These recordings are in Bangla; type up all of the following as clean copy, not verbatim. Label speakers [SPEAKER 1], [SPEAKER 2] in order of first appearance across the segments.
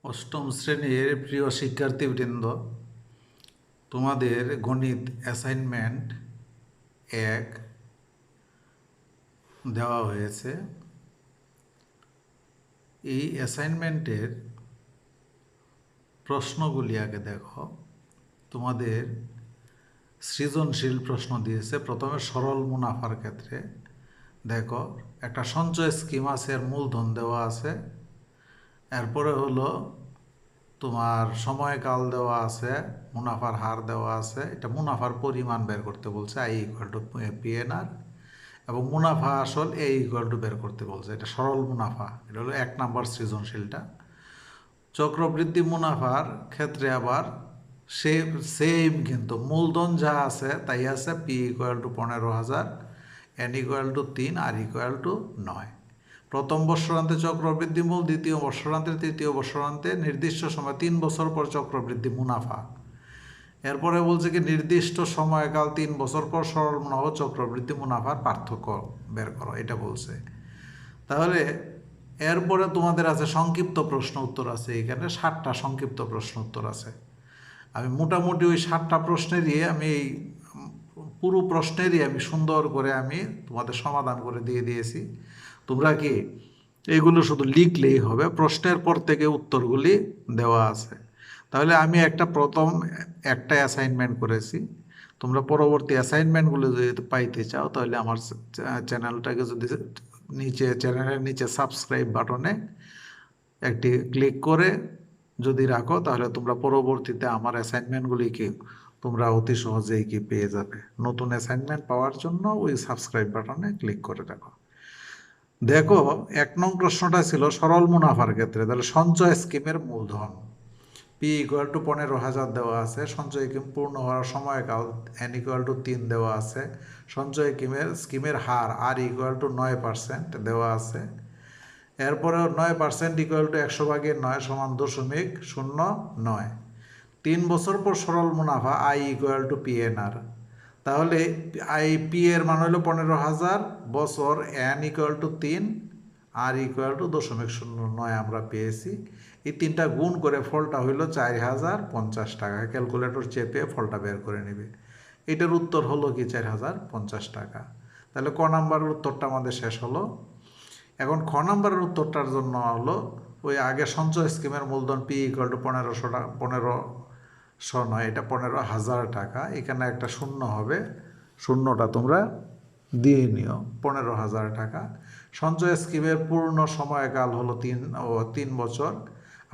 [SPEAKER 1] অষ্টম শ্রেণীর প্রিয় শিক্ষার্থীবৃন্দ, তোমাদের গণিত অ্যাসাইনমেন্ট 1 দেওয়া হয়েছে। এই অ্যাসাইনমেন্টের প্রশ্নগুলি আগে দেখো। তোমাদের সৃজনশীল প্রশ্ন দিয়েছে। প্রথমে সরল মুনাফার ক্ষেত্রে দেখো, একটা সঞ্চয় স্কিম আছে, এর মূলধন দেওয়া আছে। এরপরে হলো তোমার সময়কাল দেওয়া আছে, মুনাফার হার দেওয়া আছে। এটা মুনাফার পরিমাণ বের করতে বলছে, আই ইকুয়াল টু পিএনআর, এবং মুনাফা আসল এ ইকুয়াল টু বের করতে বলছে। এটা সরল মুনাফা, এটা হলো 1 নম্বর সৃজনশীলটা। চক্রবৃদ্ধি মুনাফার ক্ষেত্রে আবার সেম, কিন্তু মূলধন যা আছে তাই আছে। P equal to 15,000, N equal to 3, R equal to 9। প্রথম বৎসরান্তে চক্রবৃদ্ধি মূল, দ্বিতীয় বৎসরান্তে, তৃতীয় বৎসরান্তে নির্দিষ্ট সময় 3 বছর পর চক্রবৃদ্ধি মুনাফা। এরপরে বলছে কি নির্দিষ্ট সময়কাল 3 বছর পর সরল মুনাফা চক্রবৃদ্ধি মুনাফার পার্থক্য বের করো, এটা বলছে। তাহলে এরপরে তোমাদের আছে সংক্ষিপ্ত প্রশ্ন উত্তর আছে। এখানে 7টা সংক্ষিপ্ত প্রশ্ন উত্তর আছে। আমি মোটামুটি ওই 7টা প্রশ্নেরই এই পুরো প্রশ্নেরই আমি সুন্দর করে তোমাদের সমাধান করে দিয়ে দিয়েছি। তোমরা কি এগুলো শুধু লিখলেই হবে, প্রশ্নের পর থেকে উত্তরগুলি দেওয়া আছে। তাহলে আমি প্রথম একটা অ্যাসাইনমেন্ট করেছি। তোমরা পরবর্তী অ্যাসাইনমেন্টগুলো যদি পাইতে চাও, তাহলে আমার চ্যানেলটাকে যদি চ্যানেলের নিচে সাবস্ক্রাইব বাটনে একটি ক্লিক করে যদি রাখো, তাহলে তোমরা পরবর্তীতে আমার অ্যাসাইনমেন্টগুলিকে তোমরা অতি সহজেই পেয়ে যাবে। নতুন অ্যাসাইনমেন্ট পাওয়ার জন্য ওই সাবস্ক্রাইব বাটনে ক্লিক করে রাখো। দেখো, 1 নং প্রশ্নটা ছিল সরল মুনাফার ক্ষেত্রে। তাহলে সঞ্চয় স্কিমের মূলধন পি ইকুয়াল টু 15,000 দেওয়া আছে। সঞ্চয় স্কিম পূর্ণ হওয়ার সময়কাল এন ইকুয়াল টু 3 দেওয়া আছে। সঞ্চয় স্কিমের হার আর ইকুয়াল টু 9% দেওয়া আছে। এরপরেও 9% ইকুয়াল টু 100/9 সমান 0.09। 3 বছর পর সরল মুনাফা আই ইকুয়াল টু পিএনআর। তাহলে পি এর মান হলো 15,000 বছর, N equal to 3, R equal to 0.09 আমরা পেয়েছি। এই 3টা গুণ করে ফলটা হইল 4,050 টাকা। ক্যালকুলেটর চেপে ফলটা বের করে নেবে। এটার উত্তর হলো কি 4,050 টাকা। তাহলে ক নাম্বারের উত্তরটা আমাদের শেষ হলো। এখন খ নাম্বারের উত্তরটার জন্য হলো ওই আগে সঞ্চয় স্কিমের মূলধন পি ইকুয়াল টু 1500 টাকা, 1500 নয়, এটা 15,000 টাকা। এখানে একটা শূন্য হবে, শূন্যটা তোমরা দিয়ে নিও। 15,000 টাকা। সঞ্চয় স্কিমের পূর্ণ সময়কাল হলো 3 বছর।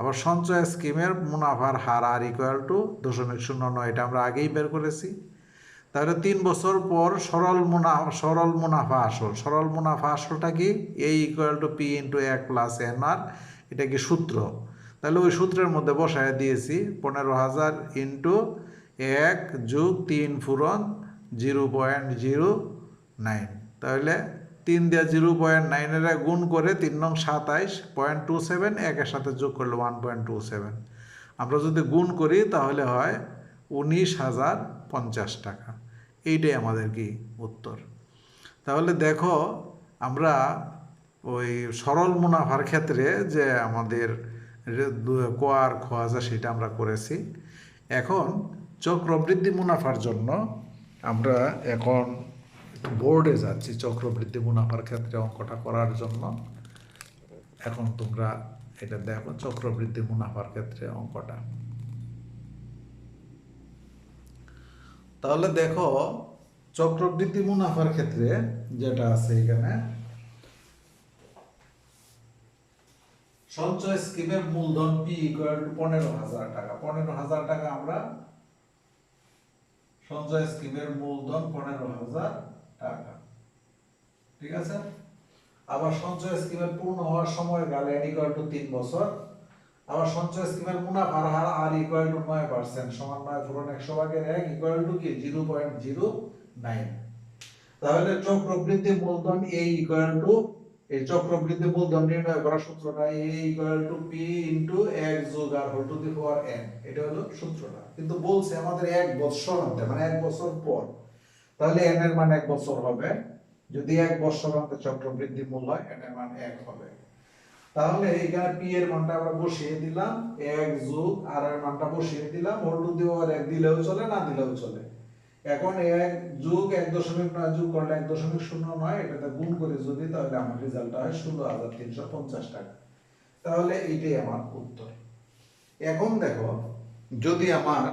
[SPEAKER 1] আবার সঞ্চয় স্কিমের মুনাফার হার আর ইকুয়াল টু 0.09, এটা আমরা আগেই বের করেছি। তাহলে 3 বছর পর সরল মুনাফা আসল। সরল মুনাফা আসলটা কি? A equal to P into 1 plus n r, এটা কি সূত্র। তাহলে ওই সূত্রের মধ্যে বসায় দিয়েছি 15,000 ইন্টু 1 যোগ 3 পূরণ 0.09। তাহলে 3 দিয়ে 0.9 গুণ করে 3 নং 27.27, 1-এর সাথে যোগ করলে 1.27। আমরা যদি গুণ করি তাহলে হয় 19,050 টাকা। এইটাই আমাদের কি উত্তর। তাহলে দেখো, আমরা ওই সরল মুনাফার ক্ষেত্রে যে আমাদের ক আর খ আছে সেটা আমরা করেছি। এখন চক্রবৃদ্ধি মুনাফার জন্য আমরা এখন বোর্ডে যাচ্ছি। চক্রবৃদ্ধি মুনাফার ক্ষেত্রে অঙ্কটা করার জন্য এখন তোমরা এটা দেখো, চক্রবৃদ্ধি মুনাফার ক্ষেত্রে অঙ্কটা। তাহলে দেখো, চক্রবৃদ্ধি মুনাফার ক্ষেত্রে যেটা আছে এখানে, সঞ্চয় স্কিমের মূলধন পি ইকুয়াল টু 15,000 টাকা। 15,000 টাকা আমরা সঞ্চয় স্কিমের মূলধন 15,000 টাকা, ঠিক আছে। আবার সঞ্চয় স্কিমের পূর্ণ হওয়ার সময়কাল এন ইকুয়াল টু 3 বছর। আবার সঞ্চয় স্কিমের মুনাফার হার আর ইকুয়াল টু 9% সমান 9 পূরণ 100/1 ইকুয়াল টু কি 0.09। তাহলে চক্রবৃদ্ধি মূলধন এ ইকুয়াল টু, এই চক্রবৃদ্ধি মূলধন নির্ণয় করার সূত্রটা A equal to P into 1 যোগ r whole to the power n, এটা হলো সূত্রটা। কিন্তু বলছে আমাদের 1 বছর অন্তে, মানে 1 বছর পর। তাহলে n এর মান 1 বছর হবে। যদি 1 বছর অন্তে চক্রবৃদ্ধি মূল হয়, n এর মান 1 হবে। তাহলে এখানে পি এর মানটা আমরা বসিয়ে দিলাম, 1 যোগ আর এর মানটা বসিয়ে দিলাম, হোল টু দি পাওয়ার 1 দিলেও চলে, না দিলেও চলে। এখন 1 যোগ 1.9 যোগ করলে 1.09, এটাতে গুণ করে যদি, তাহলে আমার রেজাল্টটা হয় 16,350 টাকা। তাহলে এইটাই আমার উত্তর। এখন দেখো, যদি আমার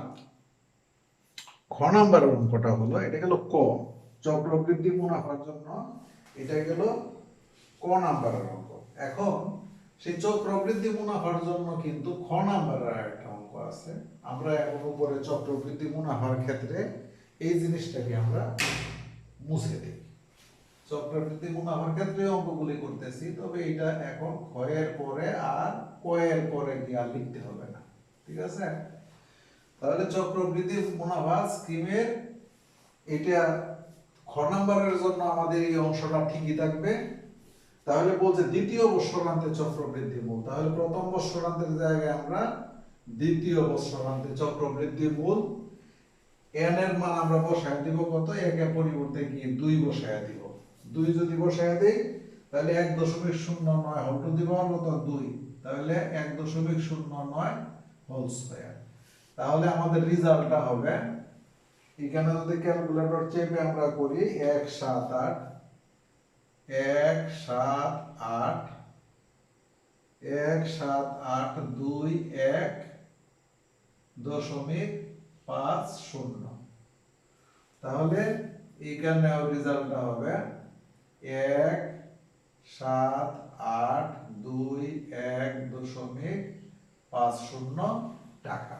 [SPEAKER 1] খ নাম্বারের অঙ্কটা হলো, এটা গেল ক, চক্রবৃদ্ধি মুনাফার জন্য, এটা গেল ক নাম্বারের অঙ্ক। এখন সেই চক্রবৃদ্ধি মুনাফার জন্য কিন্তু খ নাম্বারের একটা অঙ্ক আছে। আমরা এখন উপরে চক্রবৃদ্ধি মুনাফার ক্ষেত্রে এই জিনিসটাকে আমরা মুছে দিই। চক্রবৃদ্ধি মুনাফার ক্ষেত্রে অঙ্কগুলি করতেছি, তবে এটা এখন খ এর পরে আর ক এর পরে গিয়ে আর লিখতে হবে না, ঠিক আছে? তাহলে চক্রবৃদ্ধি মুনাফা স্কিমের এটা খ নাম্বারের জন্য আমাদের এই অংশটা ঠিকই থাকবে। তাহলে বলছে দ্বিতীয় বৎসরান্তে চক্রবৃদ্ধি মূল, তাহলে প্রথম বৎসরান্তের জায়গায় আমরা দ্বিতীয় বৎসরান্তে চক্রবৃদ্ধি মূল, n এর মান আমরা বসায় দিব কত, 1 এর পরিবর্তে কি 2 বসায় দিব। 2 যদি বসায় দেই, তাহলে 1.09 হোল টু দি পাওয়ার কত 2, তাহলে 1.09 হোল স্কয়ার। তাহলে আমাদের রেজাল্টটা হবে, এখানে যদি ক্যালকুলেটর চেপে আমরা করি, 178 17821.50। তাহলে এখানে রেজাল্টটা হবে 17821.50 টাকা।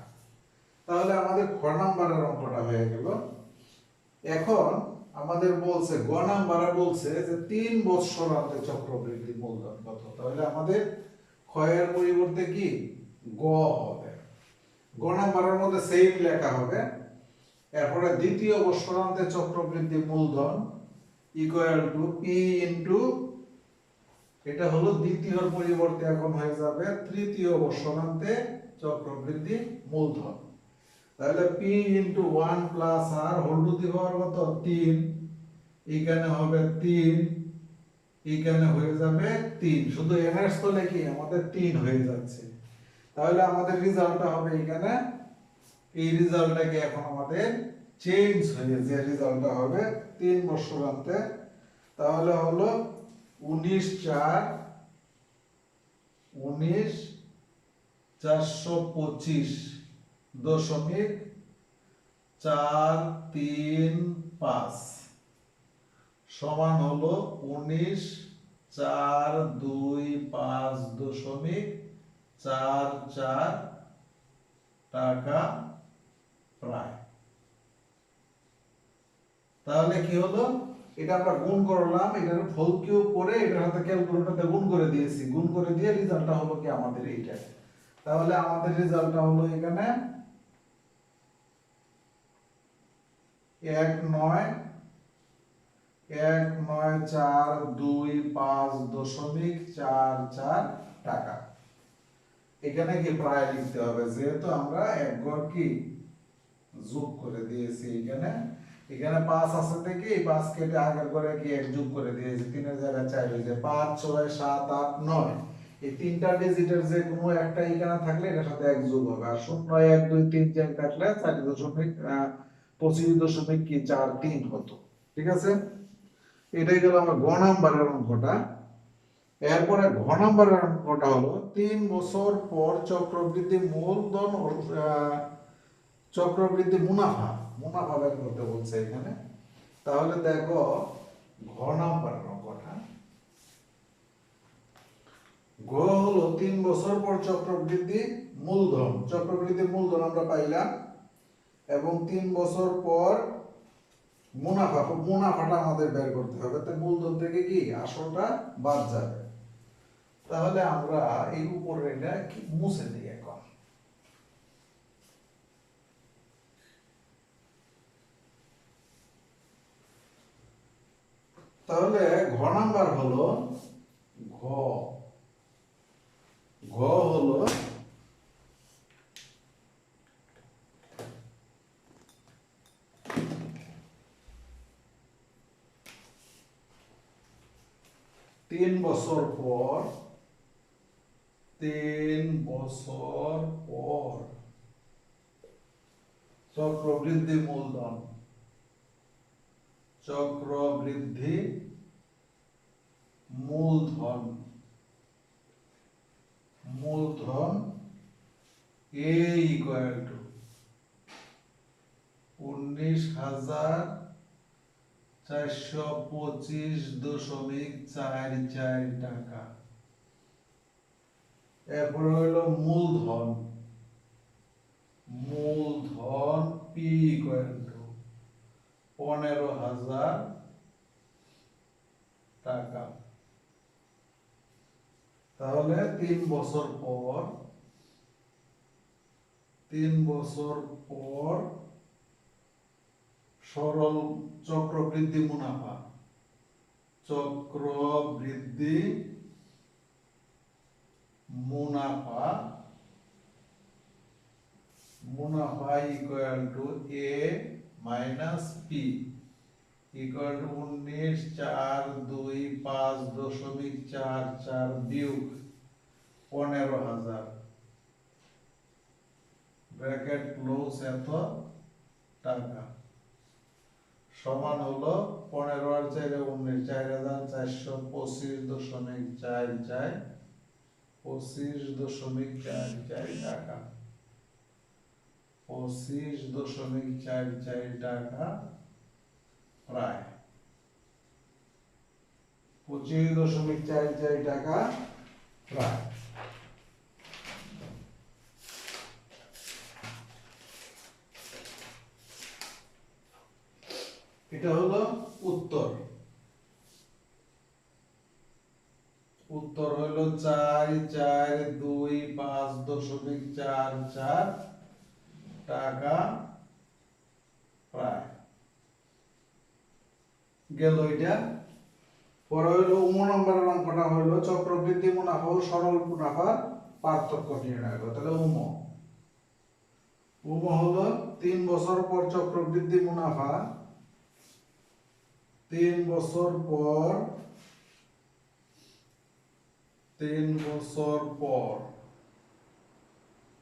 [SPEAKER 1] তাহলে আমাদের খ নাম্বারের অঙ্কটা হয়ে গেল। এখন আমাদের বলছে গ নাম্বারে বলছে যে 3 বৎসরান্তে চক্রবৃদ্ধি মূলধন কত। তাহলে আমাদের খ এর পরিবর্তে কি গ হবে। গ নাম্বারের মধ্যে সেম লেখা হবে। এরপরে দ্বিতীয় বৎসরান্তে চক্রবৃদ্ধি মূলধন ইকুয়াল টু পি ইনটু, এটা হলো দ্বিতীয়র পরিবর্তে এখন হয়ে যাবে তৃতীয় বৎসরান্তে চক্রবৃদ্ধি মূলধন। তাহলে p into 1 plus r whole to the power কত 3, এখানে হবে 3, এখানে হয়ে যাবে 3, শুধু n এর স্থলে কি আমাদের 3 হয়ে যাচ্ছে। তাহলে আমাদের রেজাল্টটা হবে এখানে, এই রেজাল্টটাকে এখন আমাদের চেঞ্জ হয়ে যে রেজাল্টটা হবে 3 বৎসরান্তে, তাহলে হলো 19,425 সমান হলো 19,425.44 টাকা প্রায়। তাহলে কি হলো, এটা আমরা গুণ করলাম, এটার হোল কিউব করে এটার সাথে ক্যালকুলেটরতে গুণ করে দিয়েছি, গুণ করে দিয়ে রেজাল্টটা হলো কি আমাদের এইটা। তাহলে আমাদের রেজাল্টটা হলো এখানে 19,425.44 টাকা। এখানে কি প্রায় লিখতে হবে, যেহেতু আমরা এক ঘর কি যোগ করে দিয়েছি। এখানে এখানে 5 আছে থেকে এই 5 কেটে আগের ঘরে কি 1 যোগ করে দিয়েছি, 3 এর জায়গায় 4 হয়ে যায়, 5 6 7 8 9, এই তিনটা ডিজিটের যে কোনো একটা এখানে থাকলে এর সাথে 1 যোগ হবে, আর 0 1 2 3 4 কাটলে 4.25.43 হতো। ঠিক আছে, এটাই গেল আমার গ নাম্বারের অঙ্কটা। এরপরে ঘ নাম্বারের অঙ্কটা হলো 3 বছর পর চক্রবৃদ্ধি মূলধন চক্রবৃদ্ধি মুনাফা বের করতে বলছে এখানে। তাহলে দেখো ঘ নাম্বারের অঙ্কটা, ঘ হলো 3 বছর পর চক্রবৃদ্ধি মূলধন আমরা পাইলাম, এবং 3 বছর পর মুনাফাটা আমাদের বের করতে হবে। তো মূলধন থেকে কি আসলটা বাদ যাবে। তাহলে আমরা এই উপরে এটা কি মুছে দিই এখন। তাহলে ঘ নাম্বার হলো ঘ হলো 3 বছর পর 3 বছর পর চক্রবৃদ্ধি মূলধন, চক্রবৃদ্ধি মূলধন, মূলধন A equal to 19,425.44 টাকা। এরপর হলো মূলধন, মূলধন P equal to 15,000 টাকা। তাহলে 3 বছর পর সরল চক্রবৃদ্ধি মুনাফা, চক্রবৃদ্ধি মুনাফা, মুনাফা equal to A minus P equal to 19,425.44 বিয়োগ 15,000 ব্র্যাকেট ক্লোজ এত টাকা সমান হলো 15 আর 4 19 4,425.44 25.44 টাকা, 25.44 টাকা প্রায় 25.44 টাকা প্রায়। এটা হলো উত্তর। উত্তর হলো 4,425.44 টাকা প্রায় গেল এটা। পরে হলো নম্বরের অঙ্কটা হলো চক্রবৃদ্ধি মুনাফা ও সরল মুনাফার পার্থক্য নির্ণয় করো। তাহলে হলো 3 বছর পর চক্রবৃদ্ধি মুনাফা, 3 বছর পর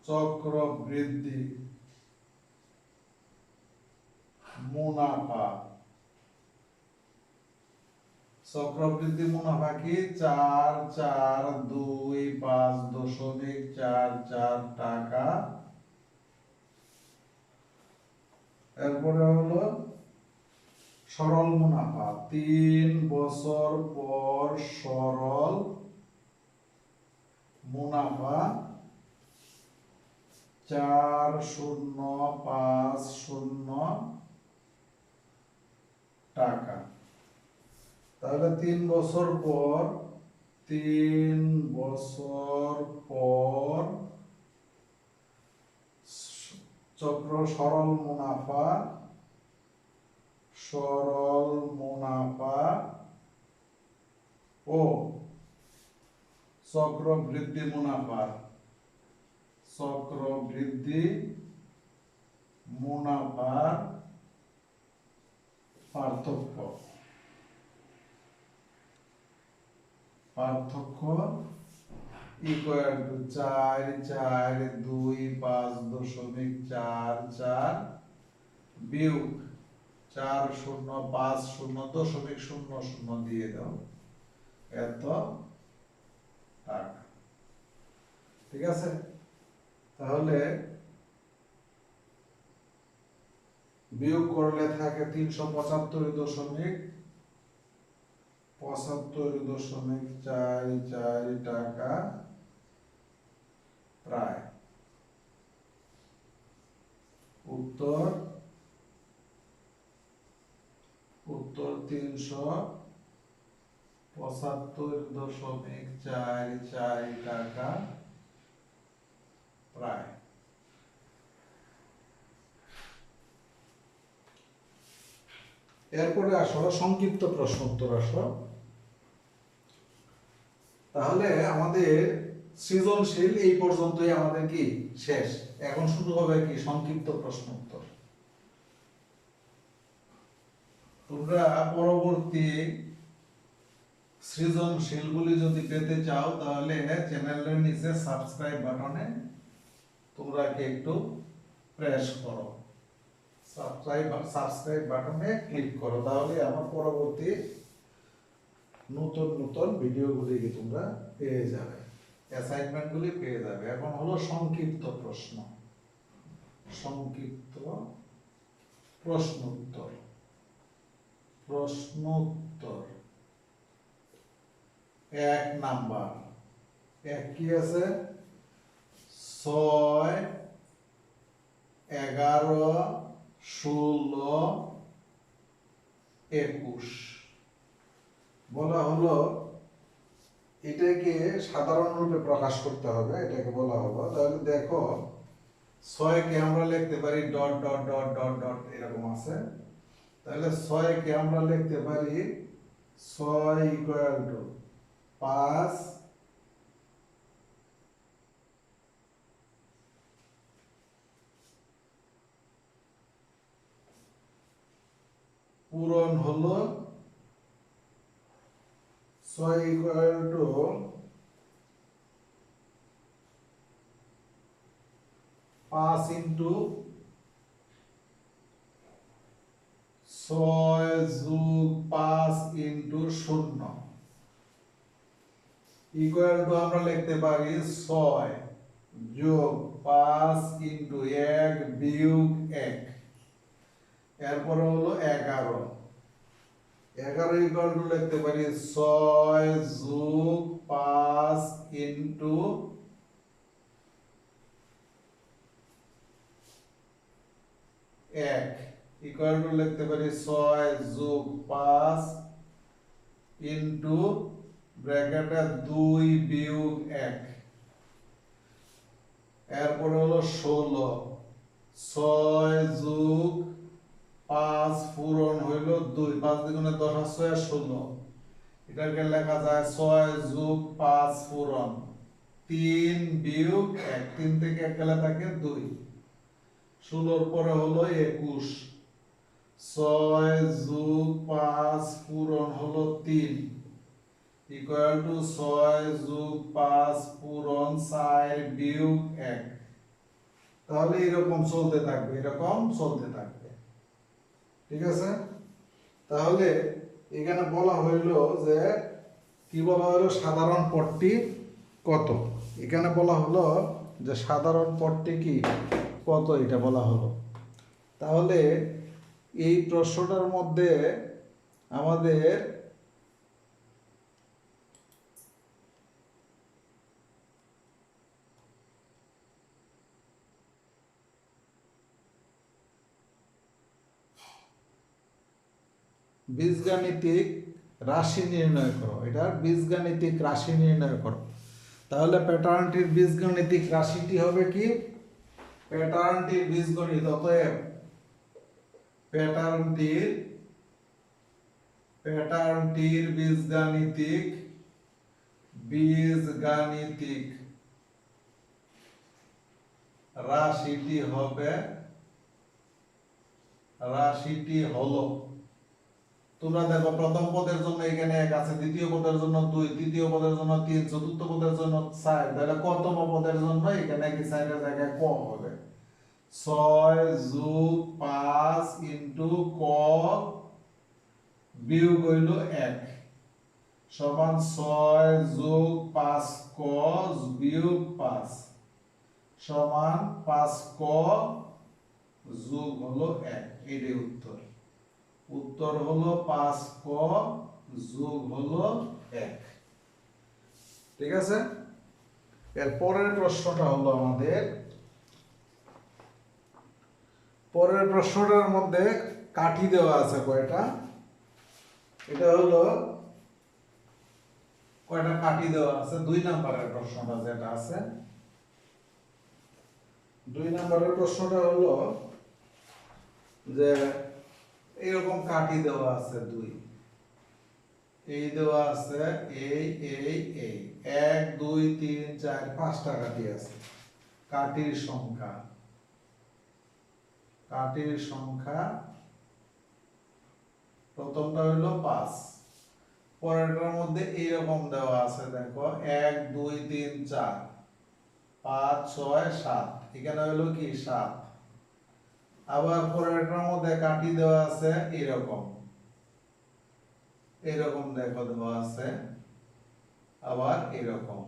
[SPEAKER 1] চক্রবৃদ্ধি মুনাফা, চক্রবৃদ্ধি মুনাফা কি 4,425.44 টাকা। এরপরে হলো সরল মুনাফা, 3 বছর পর সরল মুনাফা 4,050 টাকা। তাহলে 3 বছর পর চক্র সরল মুনাফা ও চক্রবৃদ্ধি মুনাফার পার্থক্য ইকুয়াল টু 4,425.44 বিয়োগ 4,050.00 দিয়ে দাও এত টাকা। ঠিক আছে, তাহলে বিয়োগ করলে থাকে 375.44 টাকা প্রায়। উত্তর 375.44 টাকা প্রায়। এরপরে আসো সংক্ষিপ্ত প্রশ্ন উত্তর আসো। তাহলে আমাদের সৃজনশীল এই পর্যন্তই আমাদের কি শেষ। এখন শুরু হবে কি সংক্ষিপ্ত প্রশ্ন উত্তর। তোমরা পরবর্তী সৃজনশীলগুলি যদি পেতে চাও তাহলে চ্যানেলের নিচে সাবস্ক্রাইব বাটনে তোমরা কি একটু প্রেস করো, সাবস্ক্রাইব বাটনে ক্লিক করো, তাহলে আমার পরবর্তী নতুন নতুন ভিডিওগুলি তোমরা পেয়ে যাবে, অ্যাসাইনমেন্টগুলি পেয়ে যাবে। এখন হলো সংক্ষিপ্ত প্রশ্ন, সংক্ষিপ্ত প্রশ্নোত্তর। প্রশ্নোত্তর 1 নাম্বার। এক কি আছে? 6, 11, 16, 21 বলা হলো এটাকে সাধারণ রূপে প্রকাশ করতে হবে, এটাকে বলা হলো। তাহলে দেখো 6 কে আমরা লিখতে পারি dot dot dot dot dot এরকম আছে। তাহলে 6 কে আমরা লিখতে পারি 6 ইকুয়াল টু 5 পূরণ হলো 6 ইকুয়াল টু 5 ইন্টু 6 যোগ 5 ইন্টু 0 ইকুয়াল টু আমরা লিখতে পারি 6 যোগ 5 ইন্টু 1 বিয়োগ 1, এরপরে হলো 11 ইকুয়াল টু লিখতে পারি 6 যোগ 5 ইন্টু 1 ইকুয়াল টু লিখতে পারি 6 যোগ 5 ইন্টু ব্র্যাকেটে 2 বিয়োগ 1, এরপরে হলো 16 6 যোগ 5 পূরণ হইল 2, 5 দ্বিগুণে 10 আর 6 16, এটাকে লেখা যায় 6 যোগ 5 পূরণ 3 বিয়োগ 1, 3 থেকে 1 গেলে থাকে 2, 16 পরে হলো 21 6 যোগ 5 পূরণ হলো 3 ইকুয়াল টু 6 যোগ 5 পূরণ 4 বিয়োগ 1। তাহলে এরকম চলতে থাকবে, এরকম চলতে থাকবে, ঠিক আছে? তাহলে এখানে বলা হইলো যে কি বলা হলো, সাধারণ পদটি কত। এখানে বলা হলো যে সাধারণ পদটি কি কত, এটা বলা হলো। তাহলে এই প্রশ্নটার মধ্যে আমাদের বীজগাণিতিক রাশি নির্ণয় করো, এটার বীজগাণিতিক রাশি নির্ণয় করো। তাহলে প্যাটার্নটির বীজগাণিতিক রাশিটি হবে কি? প্যাটার্নটির বীজগণিত, অতএব প্যাটার্নটির বীজগাণিতিক রাশিটি হলো, তোমরা দেখো প্রথম পদের জন্য এখানে 1 আছে, দ্বিতীয় পদের জন্য 2, তৃতীয় পদের জন্য 3, চতুর্থ পদের জন্য 4, তাহলে কতম পদের জন্য এখানে কি 4 এর জায়গায় ক হবে। 6 যোগ 5 ইন্টু ক বিয়োগ হইল 1 সমান 6 যোগ 5 ক বিয়োগ 5 সমান 5 ক যোগ হলো 1, এটাই উত্তর। উত্তর হলো 5 ক যোগ হলো 1, ঠিক আছে? এর পরের প্রশ্নটা হলো আমাদের, পরের প্রশ্নটার মধ্যে কাঠি দেওয়া আছে কয়টা, এটা হলো কয়টা কাঠি দেওয়া আছে। 2 নম্বরের প্রশ্নটা যেটা আছে, 2 নম্বরের প্রশ্নটা হলো যে এরকম কাঠি দেওয়া আছে 2, এই দেওয়া আছে এই 1 2 3 4 5টা কাঠি আছে। কাঠির সংখ্যা প্রথমটা হইল 5, পরেরটার মধ্যে এইরকম দেওয়া আছে, দেখো 1 2 3 4 5 6 7, এখানে হলো কি 7। আবার পরেরটার মধ্যে কাঠি দেওয়া আছে এরকম, এরকম দেখো দেওয়া আছে, আবার এরকম।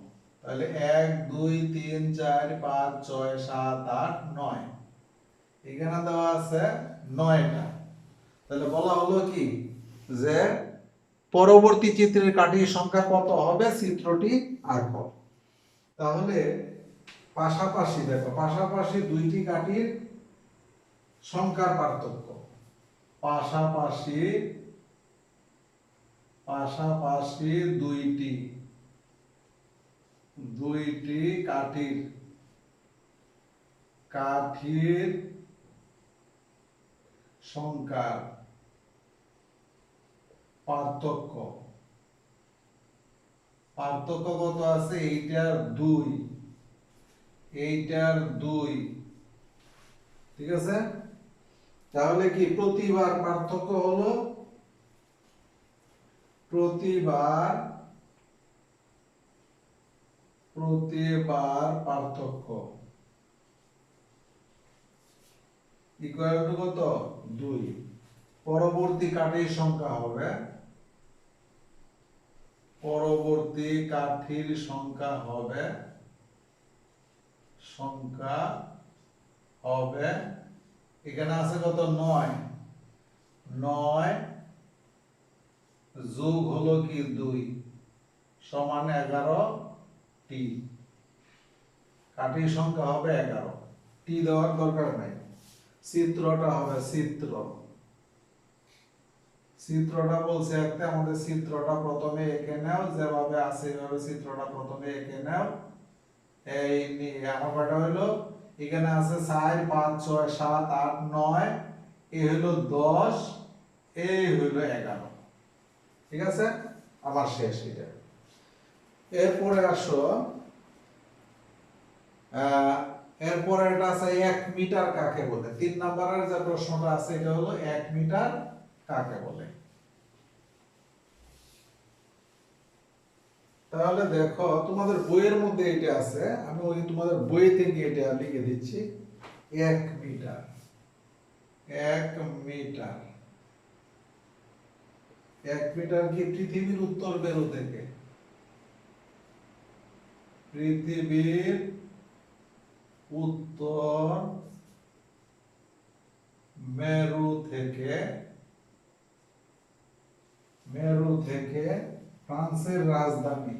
[SPEAKER 1] তাহলে 1 2 3 4 5 6 7 8 9, এখানে দেওয়া আছে 9টা। তাহলে বলা হলো কি যে পরবর্তী চিত্রের কাঠির সংখ্যা কত হবে চিত্রটি আঁকো। তাহলে পাশাপাশি দেখো, পাশাপাশি দুইটি কাঠির সংখ্যার পার্থক্য, পাশাপাশি পাশাপাশি দুইটি কাঠির সংখ্যার পার্থক্য কত আছে? এইটার 2, এইটার 2, ঠিক আছে। তাহলে কি প্রতিবার পার্থক্য হলো, প্রতিবার পার্থক্য ইকুয়াল টু কত? 2। পরবর্তী কাঠির সংখ্যা হবে, পরবর্তী কাঠির সংখ্যা হবে এখানে আছে কত? 9। 9 যোগ হলো কি 2 সমান 11টি। কাঠির সংখ্যা হবে 11, টি দেওয়ার দরকার নাই। চিত্রটা হবে চিত্রটা বলছে একটা, আমাদের চিত্রটা প্রথমে এঁকে নাও, যেভাবে আছে এইভাবে চিত্রটা প্রথমে এঁকে নাও। এই আমার কয়টা হলো? এখানে আছে 4 5 6 7 8 9, এই হলো 10, এই হলো 11, ঠিক আছে। আবার শেষ এটা। এরপরে আসো, এরপরে এটা আছে 1 মিটার কাকে বলে। 3 নম্বরের যে প্রশ্নটা আছে এটা হলো 1 মিটার কাকে বলে। তাহলে দেখো তোমাদের বইয়ের মধ্যে এটা আছে, আমি ওই তোমাদের বই থেকে এটা লিখে দিচ্ছি। 1 মিটার, 1 মিটার, 1 মিটার কি পৃথিবীর উত্তর মেরু থেকে, পৃথিবীর উত্তর মেরু থেকে ফ্রান্সের রাজধানী,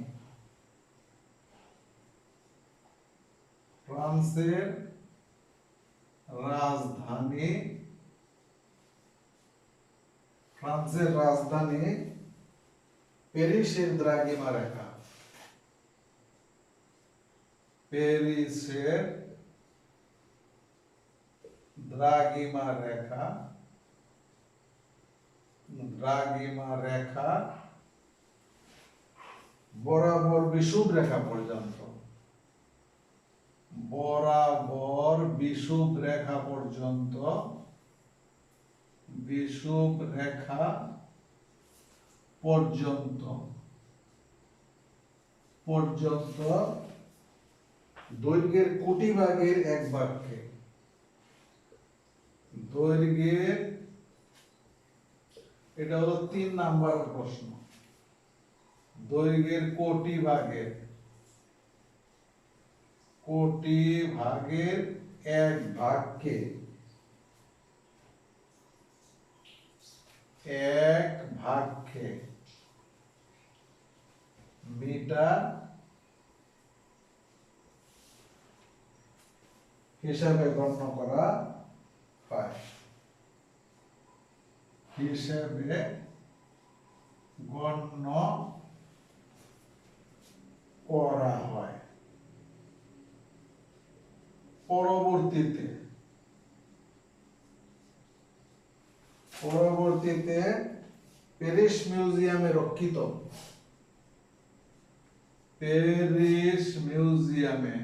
[SPEAKER 1] ফ্রান্সের রাজধানী প্যারিসের দ্রাঘিমা রেখা, প্যারিসের দ্রাঘিমা রেখা বরাবর বিষুব রেখা পর্যন্ত, বরাবর বিষুব রেখা পর্যন্ত, বিষুব রেখা পর্যন্ত দৈর্ঘ্যের কোটি ভাগের 1 ভাগকে, দৈর্ঘ্যের, এটা হলো 3 নাম্বার প্রশ্ন, দৈর্ঘ্যের কোটি ভাগের 1 ভাগকে, 1 ভাগকে মিটার হিসাবে গণ্য করা হয়, হিসাবে গণ্য করা হয়। পরবর্তীতে প্যারিস মিউজিয়ামে রক্ষিত, প্যারিস মিউজিয়ামে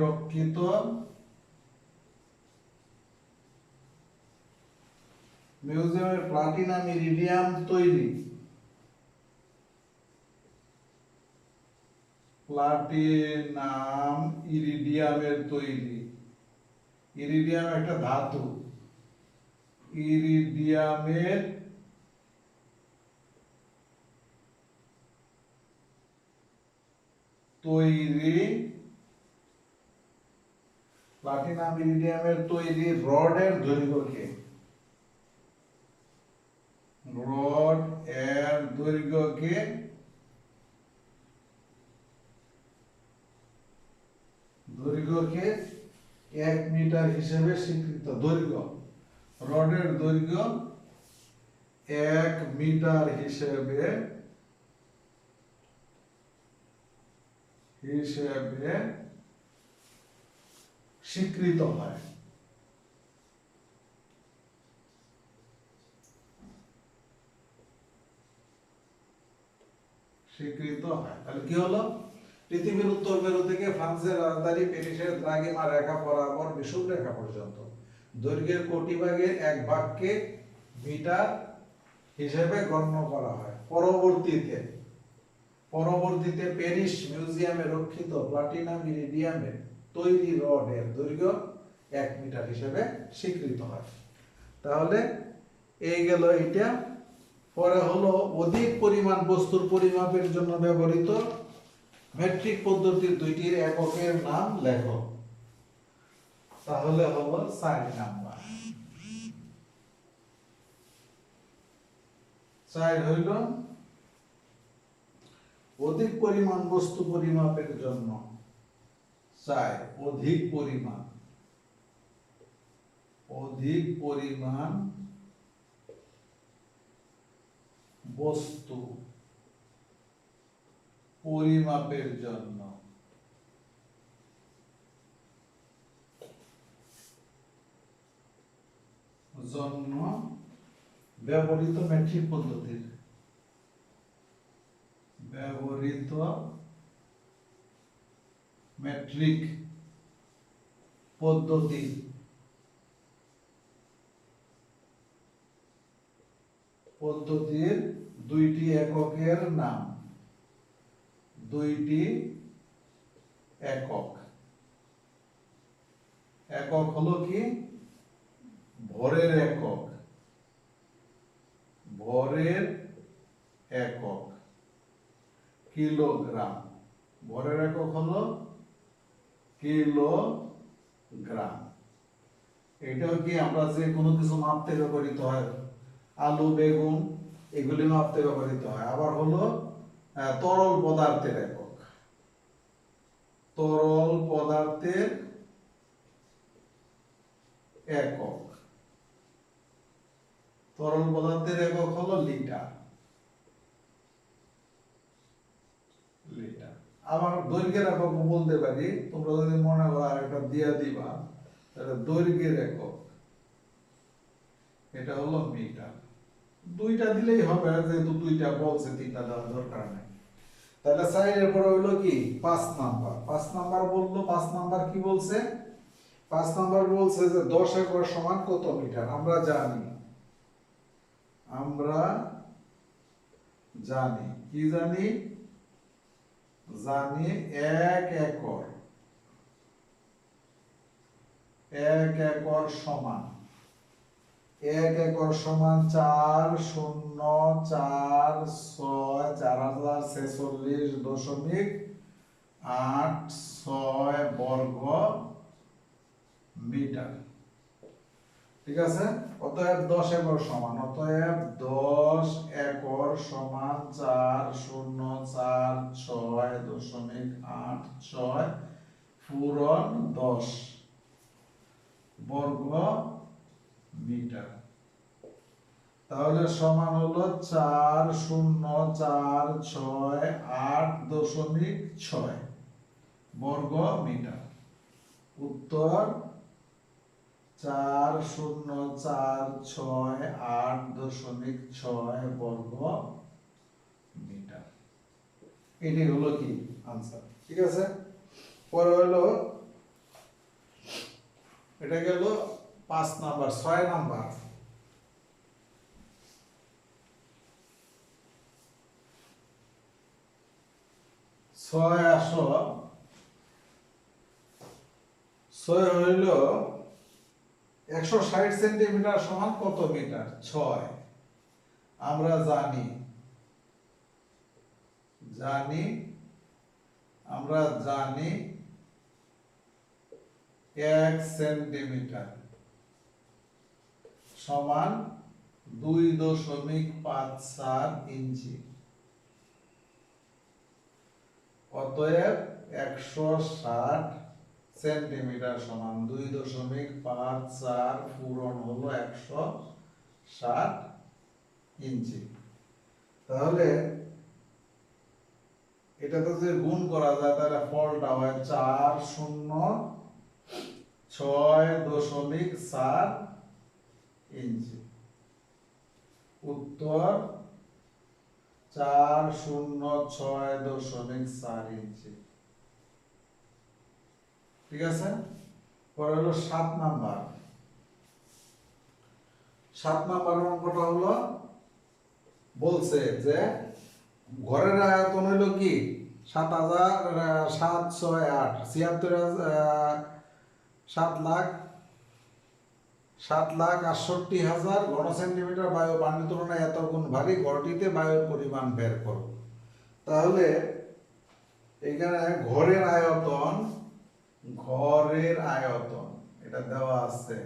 [SPEAKER 1] রক্ষিত মিউজিয়ামের প্লাটিনাম ইরিডিয়াম তৈরি, প্লাটিনাম ইরিডিয়ামের তৈরি। ইরিডিয়াম একটা ধাতু, ইরিডিয়ামের তৈরি, প্লাটিনাম ইরিডিয়ামের তৈরি রডের দৈর্ঘ্যকে, রড এর দৈর্ঘ্যকে 1 মিটার হিসেবে স্বীকৃত। দৈর্ঘ্য, রডের দৈর্ঘ্য 1 মিটার হিসেবে স্বীকৃত হয়। স্বীকৃত হয়। তাহলে কি হলো? পৃথিবীর উত্তর মেরু থেকে ফ্রান্সের রাজধানী প্যারিসের দ্রাঘিমা রেখা বরাবর বিষুব রেখা পর্যন্ত দৈর্ঘ্যের কোটি ভাগের 1 ভাগকে মিটার হিসেবে গণ্য করা হয়। পরবর্তীতে প্যারিস মিউজিয়ামে রক্ষিত প্লাটিনাম ইরিডিয়ামের তৈরি রডের দৈর্ঘ্য 1 মিটার হিসেবে স্বীকৃত হয়। তাহলে এই গেল এটা। পরে হলো অধিক পরিমাণ বস্তুর পরিমাপের জন্য ব্যবহৃত মেট্রিক পদ্ধতির 2টি এককের নাম লেখো। তাহলে হলো 4 নাম্বার। 4 হইল অধিক পরিমাণ বস্তু পরিমাপের জন্য। 4 অধিক পরিমাণ বস্তু পরিমাপের জন্য ব্যবহৃত মেট্রিক পদ্ধতির পদ্ধতির 2টি এককের নাম। 2টি একক হলো কি? ভরের একক, কিলোগ্রাম। ভরের একক হলো কিলোগ্রাম। এটাও কি আমরা যে কোনো কিছু মাপতে ব্যবহৃত হয়, আলু বেগুন এগুলি মাপতে ব্যবহৃত হয়। আবার হলো তরল পদার্থের একক, তরল পদার্থের একক হলো লিটার। আবার দৈর্ঘ্যের একক বলতে পারি, তোমরা যদি মনে করো আরেকটা দিয়া দিবা, তাহলে দৈর্ঘ্যের একক এটা হলো মিটার। 2টা দিলেই হবে, যেহেতু 2টা বলছে, 3টা দেওয়ার দরকার নেই। তাহলে 4 এর পরে হলো কি? 5 নাম্বার। 5 নাম্বার বললো, 5 নাম্বার কি বলছে? 5 নাম্বার বলছে যে 10 একর সমান কত মিটার? আমরা জানি কি জানি? 1 একর সমান 4046.86 বর্গ মিটার। ঠিক আছে? অতএব 10 একর সমান 4046.86 পূরণ 10 বর্গ মিটার। তাহলে সমান হলো 4046.8.6 বর্গ মিটার। উত্তর 4046.8.6 বর্গ মিটার। এটাই হলো কি আনসার। ঠিক আছে? পরে হলো এটা গেল 5 নাম্বার। 6 নাম্বার 6 হইল 160 সেন্টিমিটার সমান কত মিটার? 6। আমরা জানি আমরা জানি 1 সেন্টিমিটার সমান 2.54 ইঞ্চি। অতএব 160 সেন্টিমিটার সমান 2.54 পূরণ হলো 160 ইঞ্চি। তাহলে এটাতে যদি গুণ করা যায় তাহলে ফলটা হয় 406.4 ইঞ্চি। উত্তর 406.4 ইঞ্চি। ঠিক আছে। পরে হলো 7 নাম্বার। 7 নাম্বার অঙ্কটা হলো বলছে যে ঘরের আয়তন হলো কি 7,68,000 ঘন সেন্টিমিটার বায়ু পানির তুলনায় এত গুণ ভারী, ঘরটিতে বায়ুর পরিমাণ বের করো। তাহলে এখানে ঘরের আয়তন এটা দেওয়া আছে,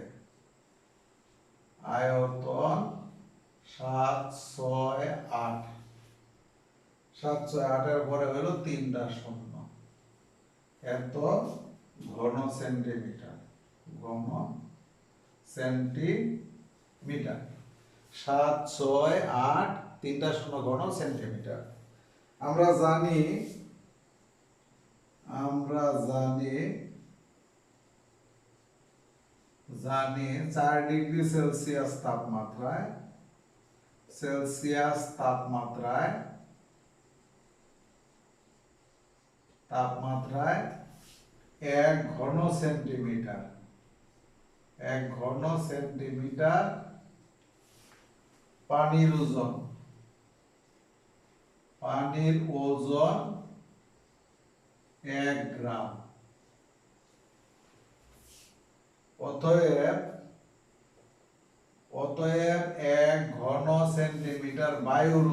[SPEAKER 1] আয়তন 768 এর পরে হলো 3টা শূন্য, এত ঘন সেন্টিমিটার। 768 3টা শূন্য ঘন সেন্টিমিটার। আমরা জানি 4 ডিগ্রি সেলসিয়াস তাপমাত্রায় 1 ঘন সেন্টিমিটার পানির ওজন 1 গ্রাম। অতএব 1 ঘন সেন্টিমিটার বায়ুর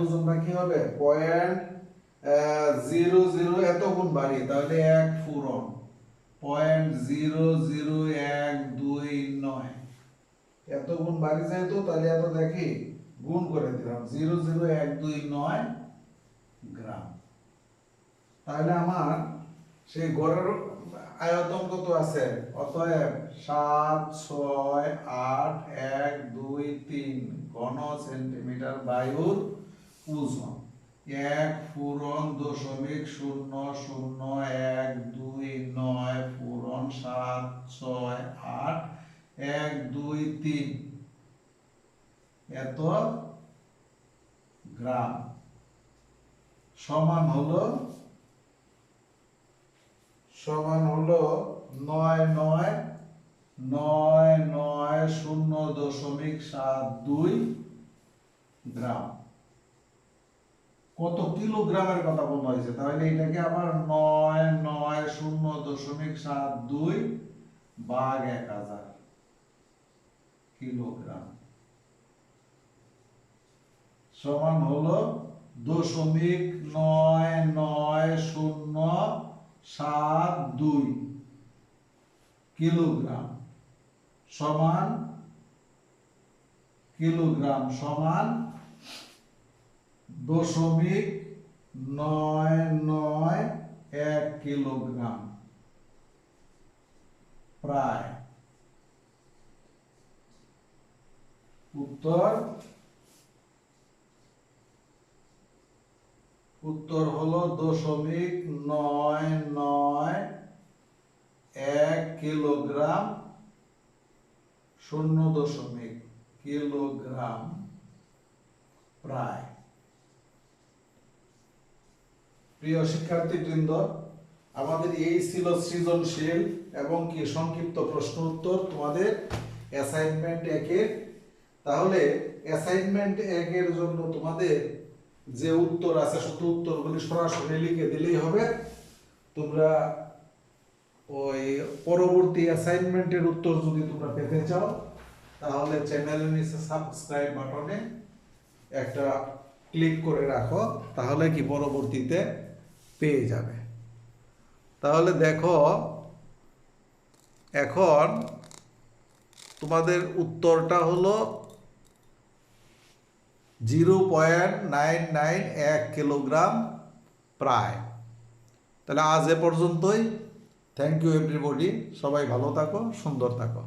[SPEAKER 1] ওজনটা কি হবে? 0.00 এত গুণ বাড়ি, তাহলে 1 পূরণ 0.00129 এত গুণ বাড়ি যেহেতু তাহলে এত দেখি গুণ করে দিলাম 0.0129 গ্রাম। তাহলে আমার সেই ঘরের আয়তন কত আছে? অতএব 768,123 ঘন সেন্টিমিটার বায়ুর ওজন 1 পূরণ 0.00129 পূরণ 768,123 এত গ্রাম সমান হলো 9999 গ্রাম। কত কিলোগ্রামের কথা বলা হয়েছে? তাহলে এটাকে আবার 9900.72 ভাগ 1000 কিলোগ্রাম সমান হলো 0.99072 কিলোগ্রাম সমান 0.991 কিলোগ্রাম প্রায়। উত্তর হলো 0.991 কিলোগ্রাম, 0 কিলোগ্রাম প্রায়। প্রিয় শিক্ষার্থীবৃন্দ, আমাদের এই ছিল সৃজনশীল এবং কি সংক্ষিপ্ত প্রশ্ন উত্তর তোমাদের অ্যাসাইনমেন্ট 1-এর তাহলে অ্যাসাইনমেন্ট 1 এর জন্য তোমাদের যে উত্তর আছে শুধু উত্তরগুলি সরাসরি লিখে দিলেই হবে। তোমরা ওই পরবর্তী অ্যাসাইনমেন্টের উত্তর যদি তোমরা পেতে চাও তাহলে চ্যানেলের নিচে সাবস্ক্রাইব বাটনে একটা ক্লিক করে রাখো, তাহলে কি পরবর্তীতে পেয়ে যাবে। তাহলে দেখো এখন তোমাদের উত্তরটা হলো 0.991 কিলোগ্রাম প্রায়। তাহলে আজ এ পর্যন্তই। থ্যাংক ইউ এভরিবডি, সবাই ভালো থাকো, সুন্দর থাকো।